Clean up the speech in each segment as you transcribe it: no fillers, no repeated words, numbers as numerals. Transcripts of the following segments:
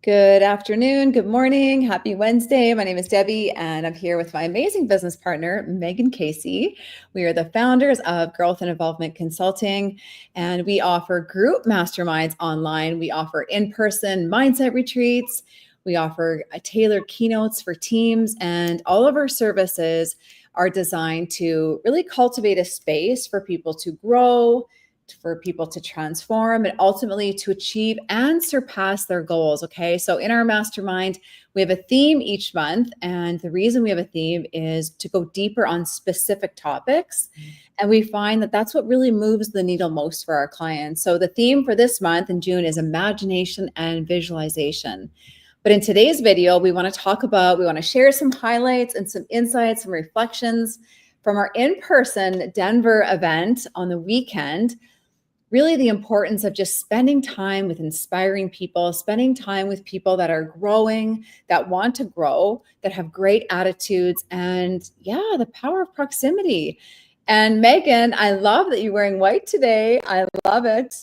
Good afternoon, good morning, happy Wednesday. My name is Debbie, and I'm here with my amazing business partner, Megan Casey. We are the founders of Growth and Involvement Consulting, and we offer group masterminds online. We offer in-person mindset retreats. We offer tailored keynotes for teams, and all of our services are designed to really cultivate a space for people to grow, for people to transform, and ultimately to achieve and surpass their goals. Okay. So in our mastermind, we have a theme each month. And the reason we have a theme is to go deeper on specific topics. And we find that that's what really moves the needle most for our clients. So the theme for this month in June is imagination and visualization. But in today's video, we want to share some highlights and some insights, some reflections from our in-person Denver event on the weekend. Really the importance of just spending time with inspiring people, spending time with people that are growing, that want to grow, that have great attitudes, and the power of proximity. And Megan, I love that you're wearing white today. I love it.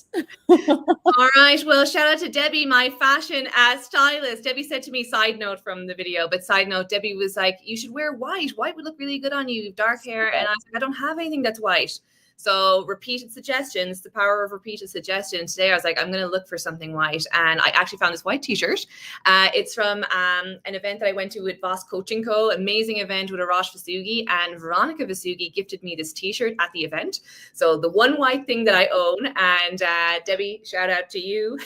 All right. Well, shout out to Debbie, my fashion stylist. Debbie said to me, side note from the video, but side note, Debbie was like, you should wear white. White would look really good on you. You have dark hair. And I was like, I don't have anything that's white. So repeated suggestions, the power of repeated suggestions. Today, I was like, I'm going to look for something white. And I actually found this white t-shirt. It's from an event that I went to with Voss Coaching Co. Amazing event with Arash Vasugi. And Veronica Vasugi gifted me this t-shirt at the event. So the one white thing that I own. And Debbie, shout out to you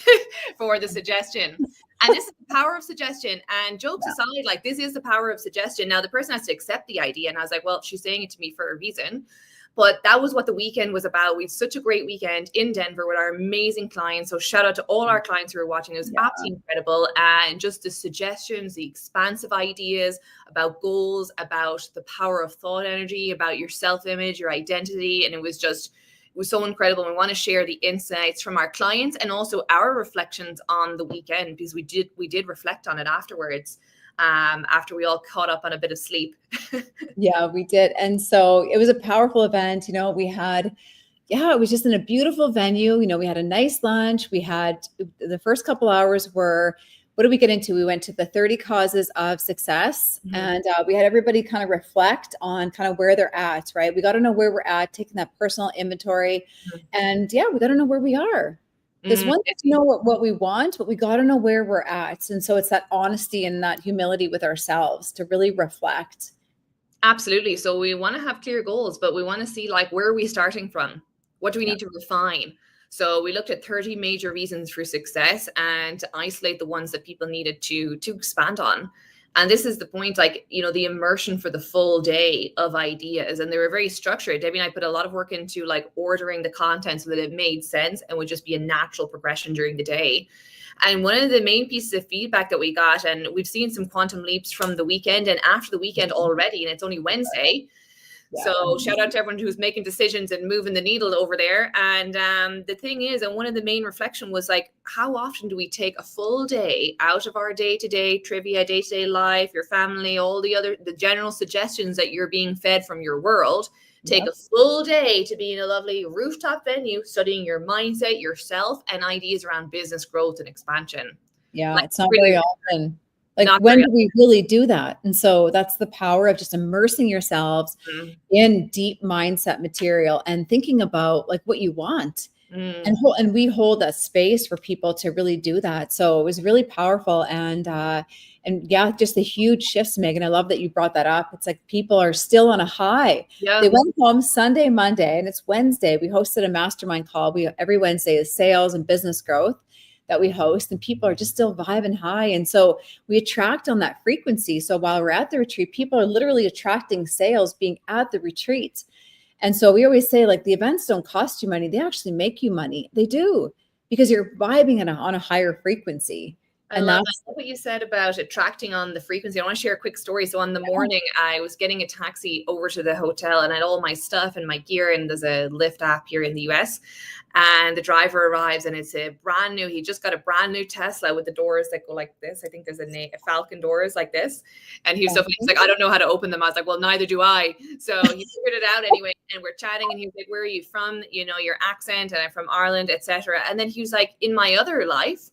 for the suggestion. And this is the power of suggestion. And jokes aside, like this is the power of suggestion. Now, the person has to accept the idea. And I was like, well, she's saying it to me for a reason. But that was what the weekend was about. We had such a great weekend in Denver with our amazing clients. So shout out to all our clients who are watching. It was absolutely incredible. And just the suggestions, the expansive ideas about goals, about the power of thought energy, about your self-image, your identity. And it was so incredible. We want to share the insights from our clients and also our reflections on the weekend, because we did reflect on it afterwards. After we all caught up on a bit of sleep. Yeah, we did. And so it was a powerful event. It was just in a beautiful venue. We had a nice lunch. We had the first couple hours were, what did we get into? We went to the 30 causes of success, and we had everybody kind of reflect on kind of where they're at, right? We got to know where we're at, taking that personal inventory. And we got to know where we are. Because one thing to know what we want, but we got to know where we're at. And so it's that honesty and that humility with ourselves to really reflect. Absolutely. So we want to have clear goals, but we want to see like, where are we starting from? What do we need to refine? So we looked at 30 major reasons for success and to isolate the ones that people needed to expand on. And this is the point, like, the immersion for the full day of ideas. And they were very structured. Debbie and I put a lot of work into like ordering the content so that it made sense and would just be a natural progression during the day. And one of the main pieces of feedback that we got, and we've seen some quantum leaps from the weekend and after the weekend already, and it's only Wednesday. So shout out to everyone who's making decisions and moving the needle over there. And the thing is, and one of the main reflection was like, how often do we take a full day out of our day-to-day trivia, day-to-day life, your family, all the general suggestions that you're being fed from your world, take a full day to be in a lovely rooftop venue, studying your mindset, yourself, and ideas around business growth and expansion. Yeah, it's not really, very often. Like, when do we really do that? And so that's the power of just immersing yourselves in deep mindset material and thinking about like what you want. And we hold that space for people to really do that. So it was really powerful. And just the huge shifts, Megan. I love that you brought that up. It's like people are still on a high. They went home Sunday, Monday, and it's Wednesday. We hosted a mastermind call. Every Wednesday is sales and business growth that we host, and people are just still vibing high. And so we attract on that frequency. So while we're at the retreat, people are literally attracting sales being at the retreat. And so we always say, like, the events don't cost you money. They actually make you money. They do, because you're vibing on a higher frequency. I love what you said about attracting on the frequency. I want to share a quick story. So on the morning, I was getting a taxi over to the hotel and I had all my stuff and my gear, and there's a Lyft app here in the US. And the driver arrives and it's he just got a brand new Tesla with the doors that go like this. I think there's a Falcon doors like this. And he's like, I don't know how to open them. I was like, well, neither do I. So he figured it out anyway. And we're chatting and he was like, where are you from? Your accent. And I'm from Ireland, etc. And then he was like, in my other life,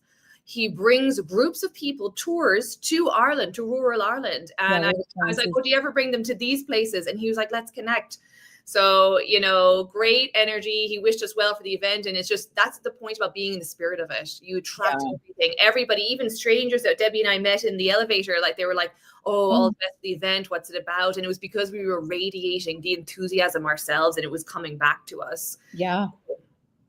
he brings groups of people tours to Ireland, to rural Ireland. And I was like, would you ever bring them to these places? And he was like, let's connect. So, you know, great energy. He wished us well for the event. And it's just, that's the point about being in the spirit of it. You attract everything, everybody, even strangers that Debbie and I met in the elevator, like they were like, oh, all the best of the event, what's it about? And it was because we were radiating the enthusiasm ourselves and it was coming back to us. Yeah.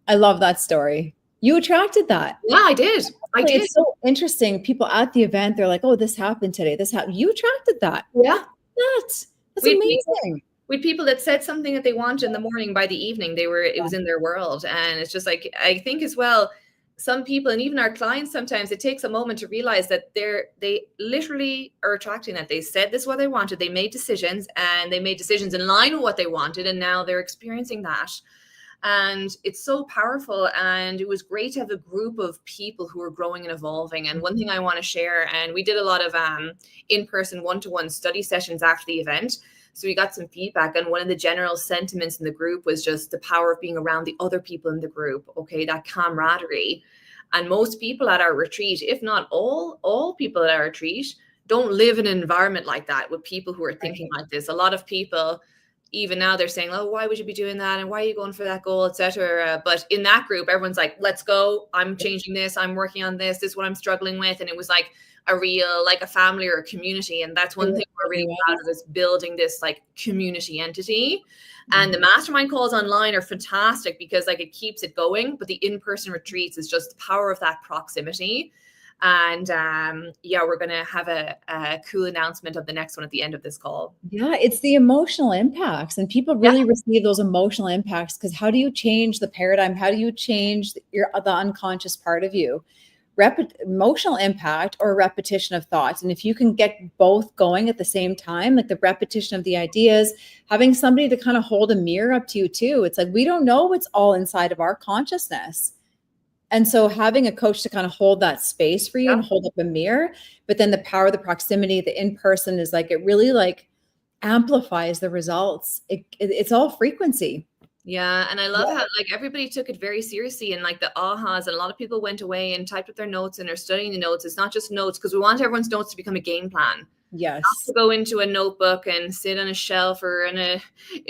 I love that story. You attracted that. Yeah, I did. It's so interesting. People at the event, they're like, oh, this happened today. This happened. You attracted that. Yeah. That's amazing. With people that said something that they wanted in the morning, by the evening, it was in their world. And it's just like, I think as well, some people and even our clients, sometimes it takes a moment to realize that they literally are attracting that. They said this is what they wanted. They made decisions and they made decisions in line with what they wanted. And now they're experiencing that. And it's so powerful. And it was great to have a group of people who are growing and evolving. And one thing I want to share, and we did a lot of in-person one-to-one study sessions after the event. So we got some feedback, and one of the general sentiments in the group was just the power of being around the other people in the group. Okay, that camaraderie. And most people at our retreat, if not all people at our retreat, don't live in an environment like that with people who are thinking like this. A lot of people, even now, they're saying, oh, why would you be doing that? And why are you going for that goal, etc. But in that group, everyone's like, let's go. I'm changing this. I'm working on this. This is what I'm struggling with. And it was like a real, like a family or a community. And that's one thing we're really proud of, is building this like community entity. And the mastermind calls online are fantastic because like it keeps it going. But the in-person retreats is just the power of that proximity. And we're going to have a cool announcement of the next one at the end of this call. Yeah, it's the emotional impacts, and people really receive those emotional impacts, because how do you change the paradigm? How do you change the unconscious part of you? Emotional impact or repetition of thoughts. And if you can get both going at the same time, like the repetition of the ideas, having somebody to kind of hold a mirror up to you too. It's like, we don't know what's all inside of our consciousness. And so having a coach to kind of hold that space for you and hold up a mirror, but then the power of the proximity, the in-person is like, it really like amplifies the results. It's all frequency. Yeah. And I love how like everybody took it very seriously, and like the ahas, and a lot of people went away and typed up their notes and are studying the notes. It's not just notes, because we want everyone's notes to become a game plan. Yes. Not to go into a notebook and sit on a shelf or in a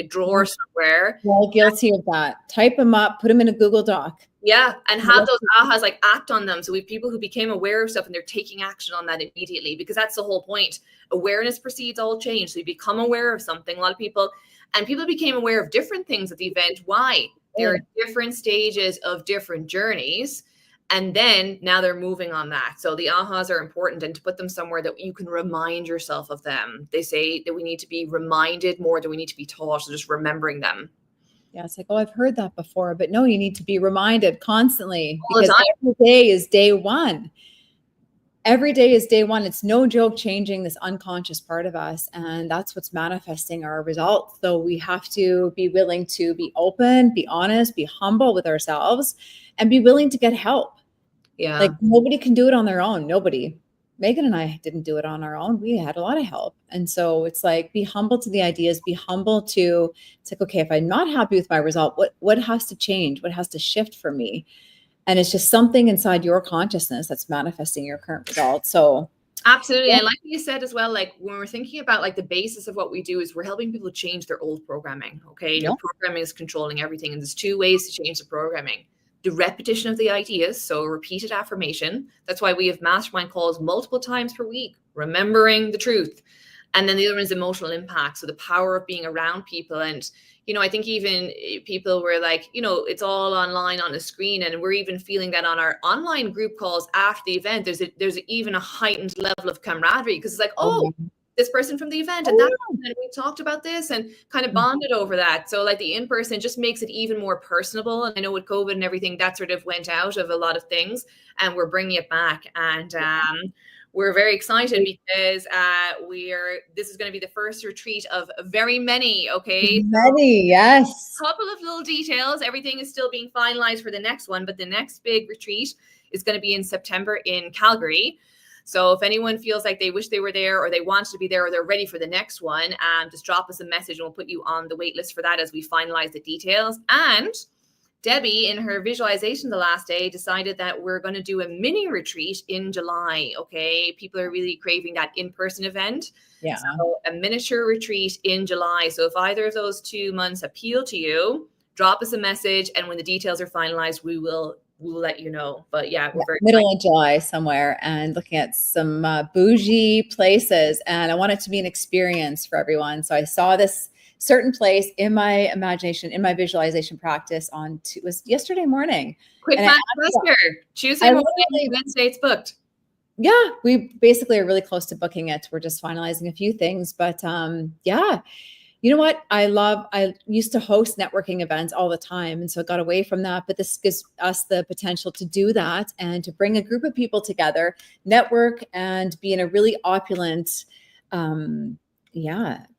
drawer somewhere. Well, guilty of that. Type them up, put them in a Google Doc. Yeah. And have those ahas, like act on them. So we have people who became aware of stuff and they're taking action on that immediately, because that's the whole point. Awareness precedes all change. So you become aware of something. A lot of people became aware of different things at the event. Why? There are different stages of different journeys. And then now they're moving on that. So the ahas are important, and to put them somewhere that you can remind yourself of them. They say that we need to be reminded more than we need to be taught. So just remembering them. Yeah, it's like, oh, I've heard that before, but no, you need to be reminded constantly, because every day is day one. Every day is day one. It's no joke changing this unconscious part of us. And that's what's manifesting our results. So we have to be willing to be open, be honest, be humble with ourselves, and be willing to get help. Yeah. Like nobody can do it on their own. Nobody. Megan and I didn't do it on our own. We had a lot of help. And so it's like, be humble to the ideas, be humble to, it's like, okay, if I'm not happy with my result, what has to change? What has to shift for me? And it's just something inside your consciousness that's manifesting your current result. So absolutely. And like you said as well, like when we're thinking about like the basis of what we do is we're helping people change their old programming. Okay. Your programming is controlling everything. And there's two ways to change the programming. The repetition of the ideas, so repeated affirmation. That's why we have mastermind calls multiple times per week, remembering the truth. And then the other one is emotional impact. So the power of being around people. And, you know, I think even people were like, you know, it's all online on a screen. And we're even feeling that on our online group calls after the event, there's even a heightened level of camaraderie, because it's like, oh, this person from the event and that, and we talked about this and kind of bonded over that. So like the in-person just makes it even more personable. And I know with COVID and everything, that sort of went out of a lot of things, and we're bringing it back. And we're very excited because this is going to be the first retreat of very many. Okay. Many, yes. A couple of little details. Everything is still being finalized for the next one, but the next big retreat is going to be in September in Calgary. So if anyone feels like they wish they were there, or they want to be there, or they're ready for the next one, just drop us a message and we'll put you on the wait list for that as we finalize the details. And Debbie, in her visualization the last day, decided that we're going to do a mini retreat in July. Okay. People are really craving that in-person event. Yeah. So a miniature retreat in July. So if either of those 2 months appeal to you, drop us a message. And when the details are finalized, we'll let you know. But yeah, we're very middle of July somewhere, and looking at some bougie places. And I want it to be an experience for everyone. So I saw this certain place in my imagination, in my visualization practice it was yesterday morning. Quick And fact, Tuesday morning, Wednesday it's booked. Yeah, we basically are really close to booking it. We're just finalizing a few things, but yeah. You know what? I used to host networking events all the time. And so I got away from that, but this gives us the potential to do that and to bring a group of people together, network, and be in a really opulent, place.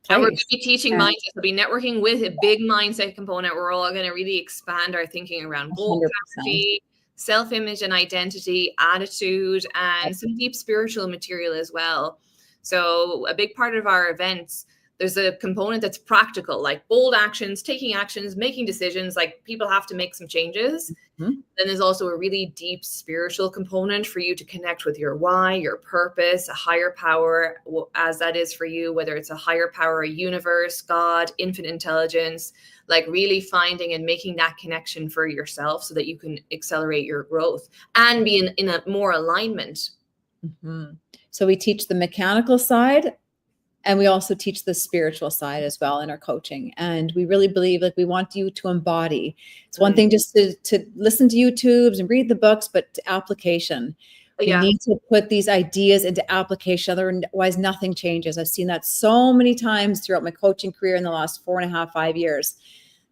And we're going to be teaching mindset. We'll be networking with a big mindset component. We're all going to really expand our thinking around goal clarity, self-image and identity, attitude, and some deep spiritual material as well. So a big part of our events, there's a component that's practical, like bold actions, taking actions, making decisions, like people have to make some changes. Mm-hmm. Then there's also a really deep spiritual component for you to connect with your why, your purpose, a higher power, as that is for you, whether it's a higher power, a universe, God, infinite intelligence, like really finding and making that connection for yourself so that you can accelerate your growth and be in a more alignment. Mm-hmm. So we teach the mechanical side, and we also teach the spiritual side as well in our coaching. And we really believe we want you to embody. It's one thing just to listen to YouTubes and read the books, but to application. We need to put these ideas into application. Otherwise, nothing changes. I've seen that so many times throughout my coaching career in the last 4.5, 5 years,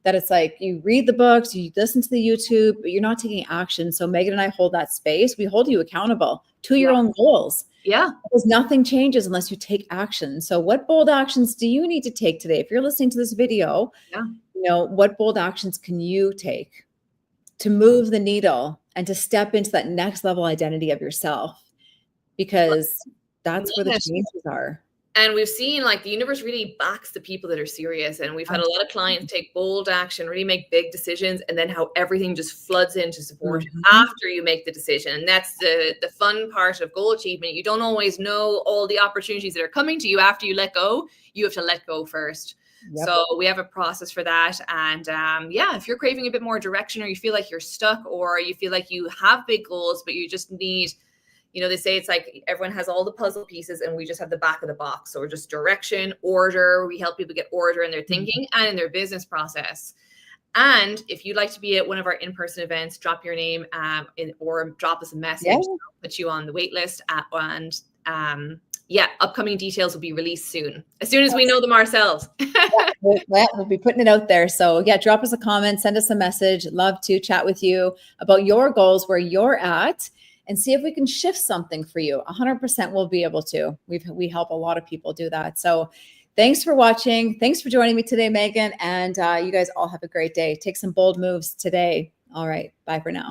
that it's like you read the books, you listen to the YouTube, but you're not taking action. So Megan and I hold that space. We hold you accountable to your own goals. Yeah. Because nothing changes unless you take action. So what bold actions do you need to take today? If you're listening to this video, what bold actions can you take to move the needle and to step into that next level identity of yourself? Because that's where the changes are. And we've seen the universe really backs the people that are serious. And we've had a lot of clients take bold action, really make big decisions, and then how everything just floods in to support after you make the decision. And that's the fun part of goal achievement. You don't always know all the opportunities that are coming to you after you let go. You have to let go first. Yep. So we have a process for that. And if you're craving a bit more direction, or you feel like you're stuck, or you feel like you have big goals, but you just need, they say it's like everyone has all the puzzle pieces and we just have the back of the box. So we're just direction, order. We help people get order in their thinking and in their business process. And if you'd like to be at one of our in-person events, drop your name or drop us a message. We'll put you on the wait list. Upcoming details will be released soon as we know them ourselves. We'll be putting it out there. So drop us a comment, send us a message. Love to chat with you about your goals, where you're at, and see if we can shift something for you. 100% we'll be able to. We help a lot of people do that. So thanks for watching. Thanks for joining me today, Megan. And you guys all have a great day. Take some bold moves today. All right. Bye for now.